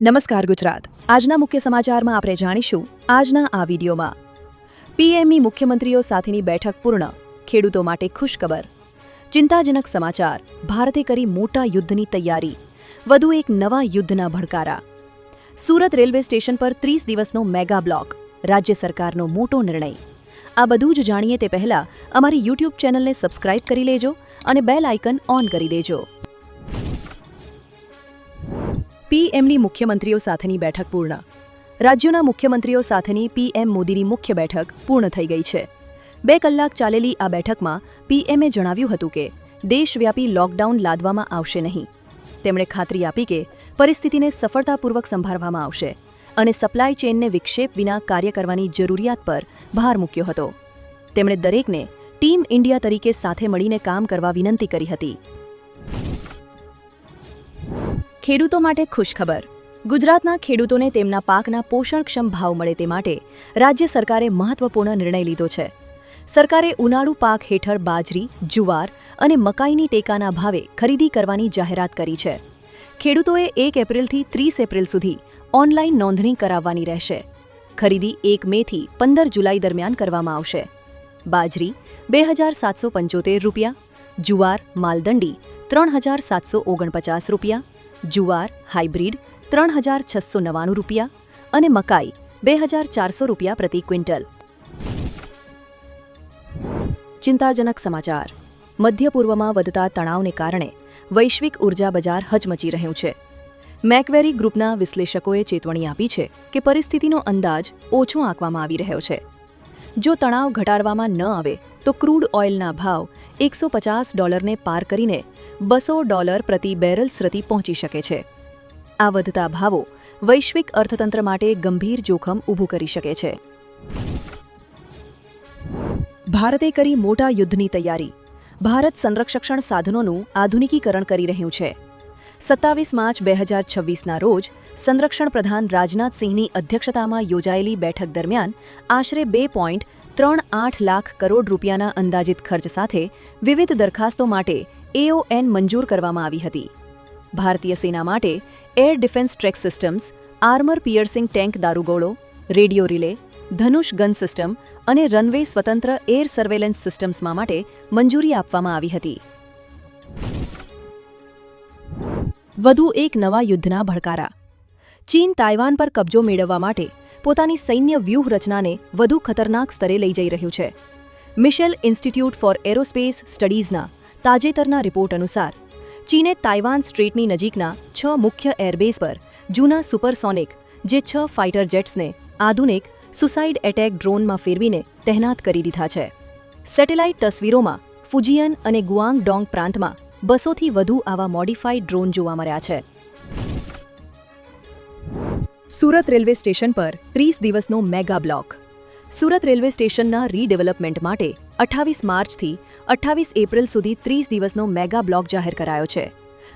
નમસ્કાર ગુજરાત. આજના મુખ્ય સમાચારમાં આપણે જાણીશું આજના આ વિડીયોમાં પીએમની મુખ્યમંત્રીઓ સાથેની બેઠક પૂર્ણ, ખેડૂતો માટે ખુશખબર. ચિંતાજનક સમાચાર, ભારતે કરી મોટા યુદ્ધની તૈયારી, વધુ એક નવા યુદ્ધના ભડકારા. સુરત રેલવે સ્ટેશન પર 30 દિવસનો મેગા બ્લોક, રાજ્ય સરકારનો મોટો નિર્ણય. આ બધું જ જાણીએ તે પહેલા અમારી યુટ્યુબ ચેનલને સબસ્ક્રાઇબ કરી લેજો અને બેલ આઇકન ઓન કરી દેજો. પીએમની મુખ્યમંત્રીઓ સાથેની બેઠક પૂર્ણ. રાજ્યોના મુખ્યમંત્રીઓ સાથેની પીએમ મોદીની મુખ્ય બેઠક પૂર્ણ થઈ ગઈ છે. 2 કલાક ચાલેલી આ બેઠકમાં પીએમએ જણાવ્યું હતું કે દેશવ્યાપી લોકડાઉન લાદવામાં આવશે નહીં. તેમણે ખાતરી આપી કે પરિસ્થિતિને સફળતાપૂર્વક સંભાળવામાં આવશે અને સપ્લાય ચેઇનને વિક્ષેપ વિના કાર્ય કરવાની જરૂરિયાત પર ભાર મૂક્યો હતો. તેમણે દરેકને ટીમ ઇન્ડિયા તરીકે સાથે મળીને કામ કરવા વિનંતી કરી હતી. ખેડૂતો માટે ખુશખબર. ગુજરાતના ખેડૂતોને તેમના પાકના પોષણક્ષમ ભાવ મળે તે માટે રાજ્ય સરકારે મહત્વપૂર્ણ નિર્ણય લીધો છે. સરકારે ઉનાળુ પાક હેઠળ બાજરી, જુવાર અને મકાઈની ટેકાના ભાવે ખરીદી કરવાની જાહેરાત કરી છે. ખેડૂતોએ 1 એપ્રિલથી 30 એપ્રિલ સુધી ઓનલાઈન નોંધણી કરાવવાની રહેશે. ખરીદી 1 મેથી 15 જુલાઈ દરમિયાન કરવામાં આવશે. બાજરી ₹2,775, જુવાર માલદંડી ₹3,749, જુવાર હાઇબ્રિડ ₹3,699 અને મકાઈ ₹2,400 પ્રતિ ક્વિન્ટલ. ચિંતાજનક સમાચાર, મધ્ય પૂર્વમાં વધતા તણાવને કારણે વૈશ્વિક ઉર્જા બજાર હચમચી રહ્યું છે. મેકવેરી ગ્રુપના વિશ્લેષકોએ ચેતવણી આપી છે કે પરિસ્થિતિનો અંદાજ ઓછો આંકવામાં આવી રહ્યો છે. જો તણાવ ઘટાડવામાં ન આવે તો ક્રૂડ ઓઇલના ભાવ $150 પાર કરીને $200 પ્રતિ બેરલ સુધી પહોંચી શકે છે. આ વધતા ભાવો વૈશ્વિક અર્થતંત્ર માટે ગંભીર જોખમ ઊભું કરી શકે છે. ભારતે કરી મોટા યુદ્ધની તૈયારી. ભારત સંરક્ષણ સાધનોનું આધુનિકીકરણ કરી રહ્યું છે. 27 માર્ચ 2026ના રોજ સંરક્ષણ પ્રધાન રાજનાથસિંહની અધ્યક્ષતામાં યોજાયેલી બેઠક દરમિયાન આશરે ₹2.38 લાખ કરોડ રૂપિયાના અંદાજિત ખર્ચ સાથે વિવિધ દરખાસ્તો માટે AON મંજૂર કરવામાં આવી હતી. ભારતીય સેના માટે air defence track systems, armour piercing tank દારૂગોળો, radio relay, Dhanush gun system અને રનવે સ્વતંત્ર એર સર્વેલન્સ સિસ્ટમ્સમાં માટે મંજૂરી આપવામાં આવી હતી. વધુ એક નવા યુદ્ધના ભડકારા. ચીન તાઇવાન પર કબજો મેળવવા માટે પોતાની સૈન્ય વ્યૂહરચનાને વધુ ખતરનાક સ્તરે લઈ જઈ રહ્યું છે. મિશેલ ઇન્સ્ટિટ્યૂટ ફોર એરોસ્પેસ સ્ટડીઝના તાજેતરના રિપોર્ટ અનુસાર ચીને તાઇવાન સ્ટ્રેટની નજીકના 6 મુખ્ય એરબેઝ પર જૂના સુપરસોનિક જે 6 ફાઇટર જેટ્સને આધુનિક સુસાઇડ એટેક ડ્રોનમાં ફેરવીને તહેનાત કરી દીધા છે. સેટેલાઇટ તસવીરોમાં ફુજિયન અને ગુઆંગડોંગ પ્રાંતમાં 200થી વધુ આવા મોડિફાઈડ ડ્રોન જોવા મળ્યા છે. સુરત રેલવે સ્ટેશન પર 30 દિવસનો મેગા બ્લોક. સુરત રેલવે સ્ટેશનના રીડેવલપમેન્ટ માટે 28 માર્ચથી 28 એપ્રિલ સુધી 30 દિવસનો મેગા બ્લોક જાહેર કરાયો છે.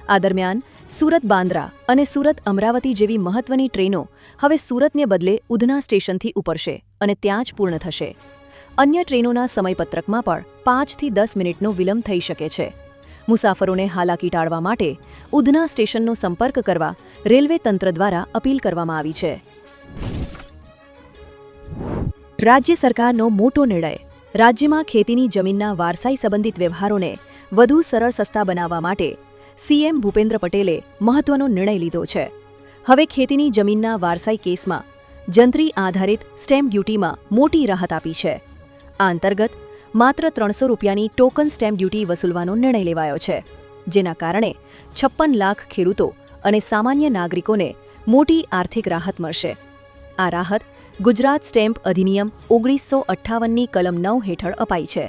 આ દરમિયાન સુરત બાંદ્રા અને સુરત અમરાવતી જેવી મહત્વની ટ્રેનો હવે સુરતને બદલે ઉધના સ્ટેશનથી ઉપડશે અને ત્યાં જ પૂર્ણ થશે. અન્ય ટ્રેનોના સમયપત્રકમાં પણ 5 થી 10 મિનિટનો વિલંબ થઈ શકે છે. મુસાફરોને હાલાકી ટાળવા માટે ઉધના સ્ટેશનનો સંપર્ક કરવા રેલવે તંત્ર દ્વારા અપીલ કરવામાં આવી છે. રાજ્ય સરકારનો મોટો નિર્ણય. રાજ્યમાં ખેતીની જમીનના વારસાઈ સંબંધિત વ્યવહારોને વધુ સરળ સસ્તા બનાવવા માટે સીએમ ભૂપેન્દ્ર પટેલે મહત્વનો નિર્ણય લીધો છે. હવે ખેતીની જમીનના વારસાઈ કેસમાં જંત્રી આધારિત સ્ટેમ્પ ડ્યુટીમાં મોટી રાહત આપી છે. આ અંતર્ગત માત્ર ₹300ની ટોકન સ્ટેમ્પ ડ્યુટી વસૂલવાનો નિર્ણય લેવાયો છે, જેના કારણે 56 લાખ ખેડૂતો અને સામાન્ય નાગરિકોને મોટી આર્થિક રાહત મળશે. આ રાહત ગુજરાત સ્ટેમ્પ અધિનિયમ 1958ની કલમ 9 હેઠળ અપાઈ છે.